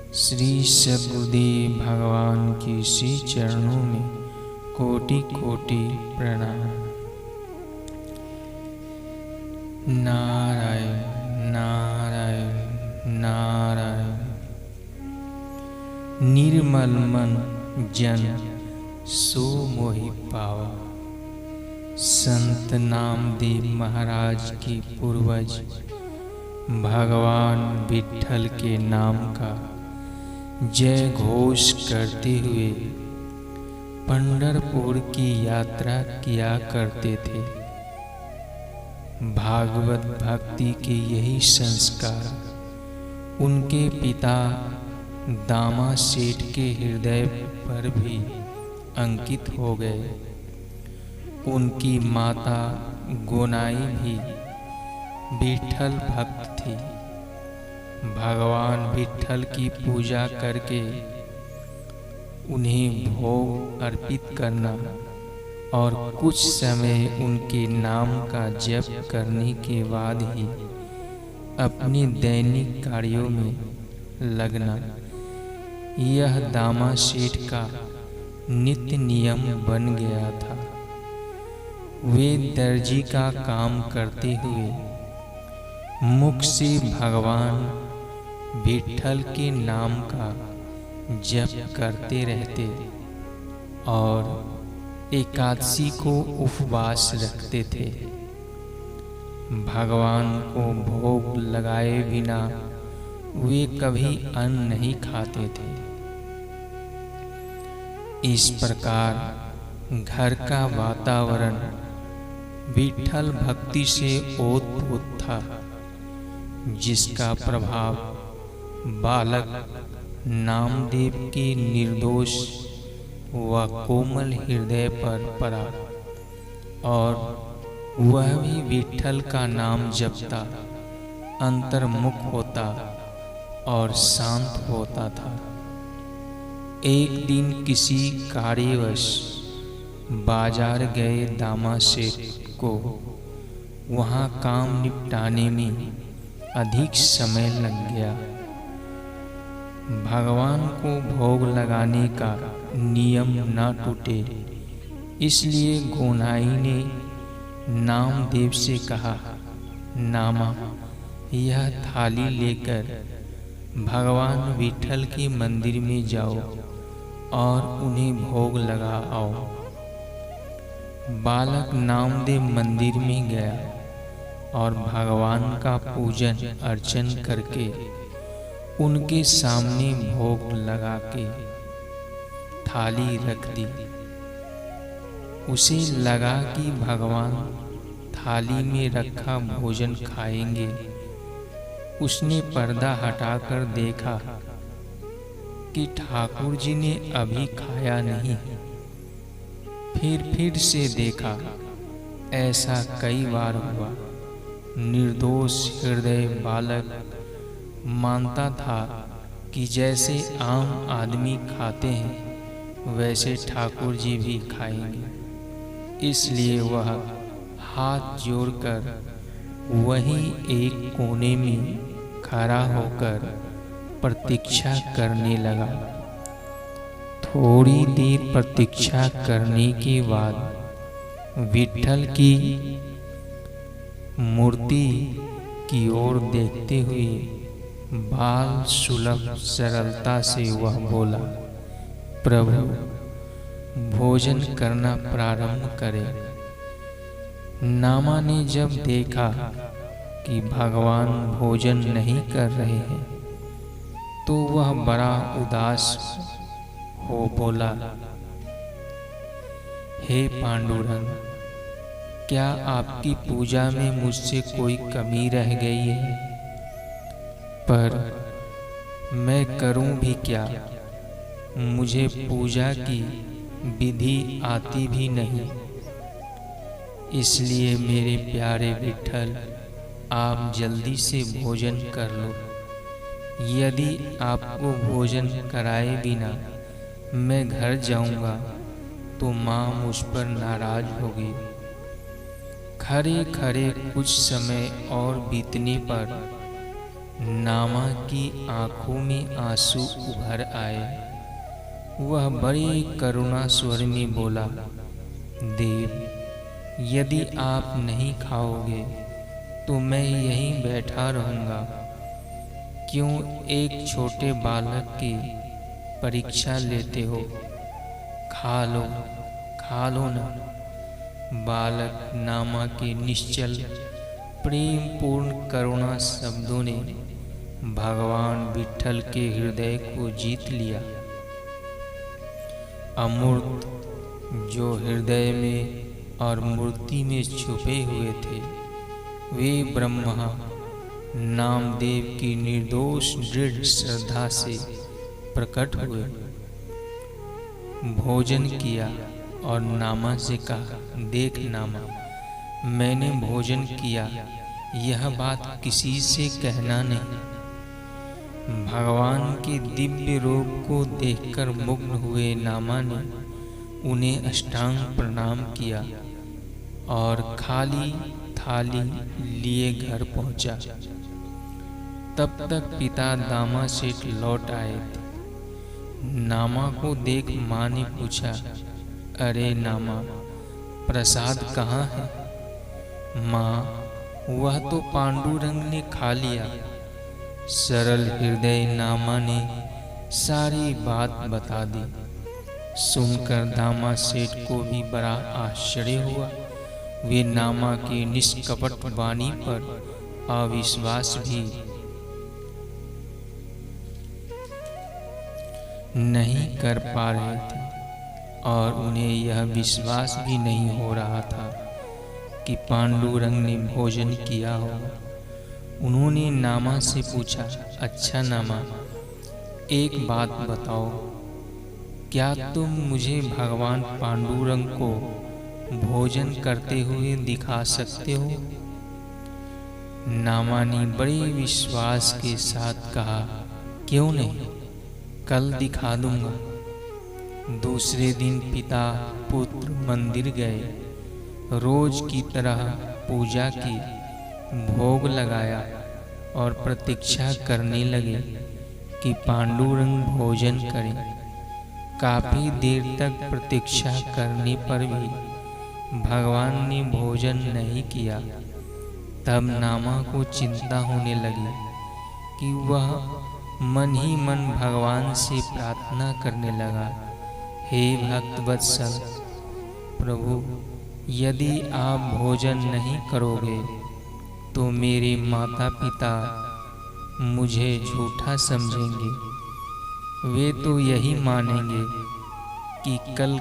श्री सद्गुरुदेव भगवान के श्री चरणों में कोटि कोटि प्रणाम। नारायण नारायण नारायण। निर्मल मन जन सो मोहि पावा। संत नामदेव महाराज के पूर्वज भगवान विट्ठल के नाम का जय घोष करते हुए पंढरपुर की यात्रा किया करते थे। भागवत भक्ति के यही संस्कार उनके पिता दामा सेठ के हृदय पर भी अंकित हो गए। उनकी माता गोनाई भी विट्ठल भक्त थी। भगवान विट्ठल की पूजा करके उन्हें भोग अर्पित करना और कुछ समय उनके नाम का जप करने के बाद ही अपने दैनिक कार्यों में लगना, यह दामा सेठ का नित्य नियम बन गया था। वे दर्जी का काम करते हुए मुख से भगवान विट्ठल के नाम का जप करते रहते और एकादशी को उपवास रखते थे। भगवान को भोग लगाए बिना वे कभी अन्न नहीं खाते थे। इस प्रकार घर का वातावरण विट्ठल भक्ति से ओतप्रोत था, जिसका प्रभाव बालक नामदेव के निर्दोष व कोमल हृदय पर पड़ा और वह भी विट्ठल का नाम जपता, अंतर्मुख होता और शांत होता था। एक दिन किसी कार्यवश बाजार गए दामा सेठ को वहां काम निपटाने में अधिक समय लग गया। भगवान को भोग लगाने का नियम न टूटे, इसलिए गोनाई ने नामदेव से कहा, नामा, यह थाली लेकर भगवान विट्ठल के मंदिर में जाओ और उन्हें भोग लगा आओ। बालक नामदेव मंदिर में गया और भगवान का पूजन अर्चन करके उनके सामने भोग लगा के थाली रख दी। उसे लगा कि भगवान थाली में रखा भोजन खाएंगे। उसने पर्दा हटाकर देखा कि ठाकुर जी ने अभी खाया नहीं। फिर से देखा। ऐसा कई बार हुआ। निर्दोष हृदय बालक मानता था कि जैसे आम आदमी खाते हैं वैसे ठाकुर जी भी खाएंगे। इसलिए वह हाथ जोड़कर वहीं एक कोने में खड़ा होकर प्रतीक्षा करने लगा। थोड़ी देर प्रतीक्षा करने के बाद विट्ठल की मूर्ति की ओर देखते हुए बाल सुलभ सरलता से वह बोला, प्रभु, भोजन करना प्रारंभ करें। नामा ने जब देखा कि भगवान भोजन नहीं कर रहे हैं तो वह बड़ा उदास हो बोला, हे पांडुरंग, क्या आपकी पूजा में मुझसे कोई कमी रह गई है? पर मैं करूं भी क्या? मुझे पूजा की विधि आती भी नहीं। इसलिए मेरे प्यारे विट्ठल, आप जल्दी से भोजन कर लो। यदि आपको भोजन कराए बिना मैं घर जाऊंगा तो माँ मुझ पर नाराज होगी। खड़े खड़े कुछ समय और बीतने पर नामा की आंखों में आंसू उभर आए। वह बड़े करुणा स्वर में बोला, देव, यदि आप नहीं खाओगे तो मैं यहीं बैठा रहूंगा। क्यों एक छोटे बालक की परीक्षा लेते हो? खा लो ना। बालक नामा के निश्चल प्रेम पूर्ण करुणा शब्दों ने भगवान विट्ठल के हृदय को जीत लिया। अमूर्त जो हृदय में और मूर्ति में छुपे हुए थे, वे ब्रह्मा नामदेव की निर्दोष दृढ़ श्रद्धा से प्रकट हुए। भोजन किया और नामा से कहा, देख नामा, मैंने भोजन किया, यह बात किसी से कहना नहीं। भगवान के दिव्य रूप को देखकर मुग्ध हुए नामा ने उन्हें अष्टांग प्रणाम किया और खाली थाली लिए घर पहुंचा। तब तक पिता दामा सेठ लौट आए थे। नामा को देख माँ ने पूछा, अरे नामा, प्रसाद कहाँ है? माँ, वह तो पांडुरंग ने खा लिया। सरल हृदय नामा ने सारी बात बता दी। सुनकर दामा सेठ को भी बड़ा आश्चर्य हुआ। वे नामा की निष्कपट वाणी पर अविश्वास भी नहीं कर पा रहे थे और उन्हें यह विश्वास भी नहीं हो रहा था कि पांडुरंग ने भोजन किया होगा। उन्होंने नामा से पूछा, अच्छा नामा, एक बात बताओ, क्या तुम मुझे भगवान पांडुरंग को भोजन करते हुए दिखा सकते हो? नामा ने बड़े विश्वास के साथ कहा, क्यों नहीं, कल दिखा दूंगा। दूसरे दिन पिता पुत्र मंदिर गए। रोज की तरह पूजा की, भोग लगाया और प्रतीक्षा करने लगे कि पांडुरंग भोजन करें। काफी देर तक प्रतीक्षा करने पर भी भगवान ने भोजन नहीं किया। तब नामा को चिंता होने लगी कि वह मन ही मन भगवान से प्रार्थना करने लगा, हे भक्तवत्सल प्रभु, यदि आप भोजन नहीं करोगे तो मेरे माता पिता मुझे झूठा समझेंगे। वे तो यही मानेंगे कि कल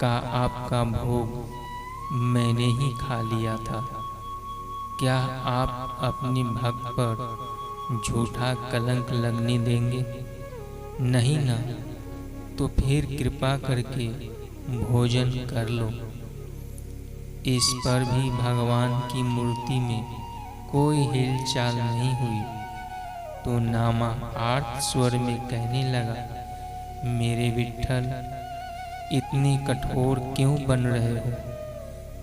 का आपका भोग मैंने ही खा लिया था। क्या आप अपने भक्त पर झूठा कलंक लगने देंगे? नहीं ना, तो फिर कृपा करके भोजन कर लो। इस पर भी भगवान की मूर्ति में कोई हिलचाल नहीं हुई। तो नामा आर्त स्वर में कहने लगा, मेरे विट्ठल, इतने कठोर क्यों बन रहे हो?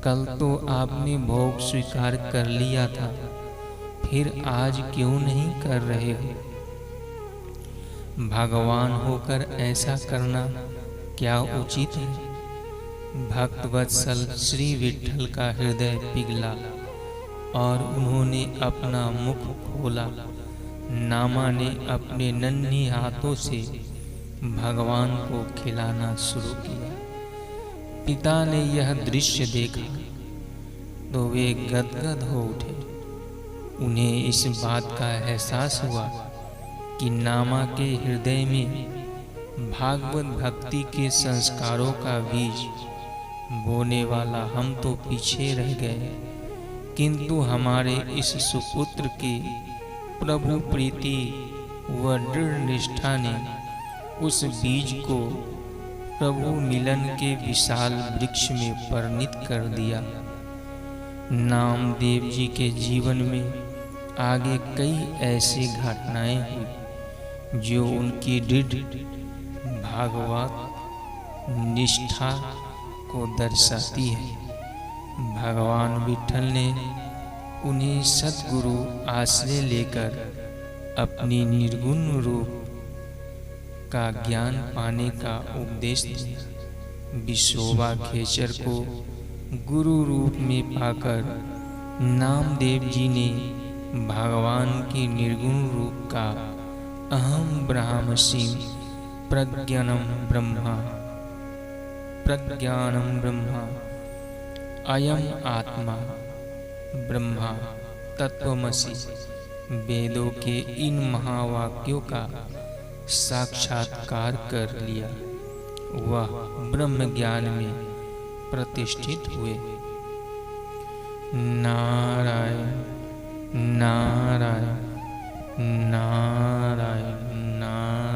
कल तो आपने भोग स्वीकार कर लिया था, फिर आज क्यों नहीं कर रहे हो? भगवान होकर ऐसा करना क्या उचित है? भक्तवत्सल श्री विट्ठल का हृदय पिघला और उन्होंने अपना मुख खोला। नामा ने अपने नन्हे हाथों से भगवान को खिलाना शुरू किया। पिता ने यह दृश्य देखा तो वे गदगद हो उठे। उन्हें इस बात का एहसास हुआ कि नामा के हृदय में भागवत भक्ति के संस्कारों का बीज बोने वाला हम तो पीछे रह गए, किंतु हमारे इस सुपुत्र की प्रभु प्रीति व दृढ़ निष्ठा ने उस बीज को प्रभु मिलन के विशाल वृक्ष में परिणत कर दिया। नामदेव जी के जीवन में आगे कई ऐसी घटनाएं हुई जो उनकी दृढ़ भागवत निष्ठा को दर्शाती है। भगवान विट्ठल ने उन्हें सद्गुरु आश्रय लेकर अपनी निर्गुण रूप का ज्ञान पाने का उपदेश दिया। विश्वोबा खेचर को गुरु रूप में पाकर नामदेव जी ने भगवान के निर्गुण रूप का अहम ब्रह्मास्मि प्रज्ञानम ब्रह्मा अयम आत्मा ब्रह्मा तत्वमसि वेदों के इन महावाक्यों का साक्षात्कार कर लिया। वह ब्रह्म ज्ञान में प्रतिष्ठित हुए। नारायण नारायण नारायण नारायण।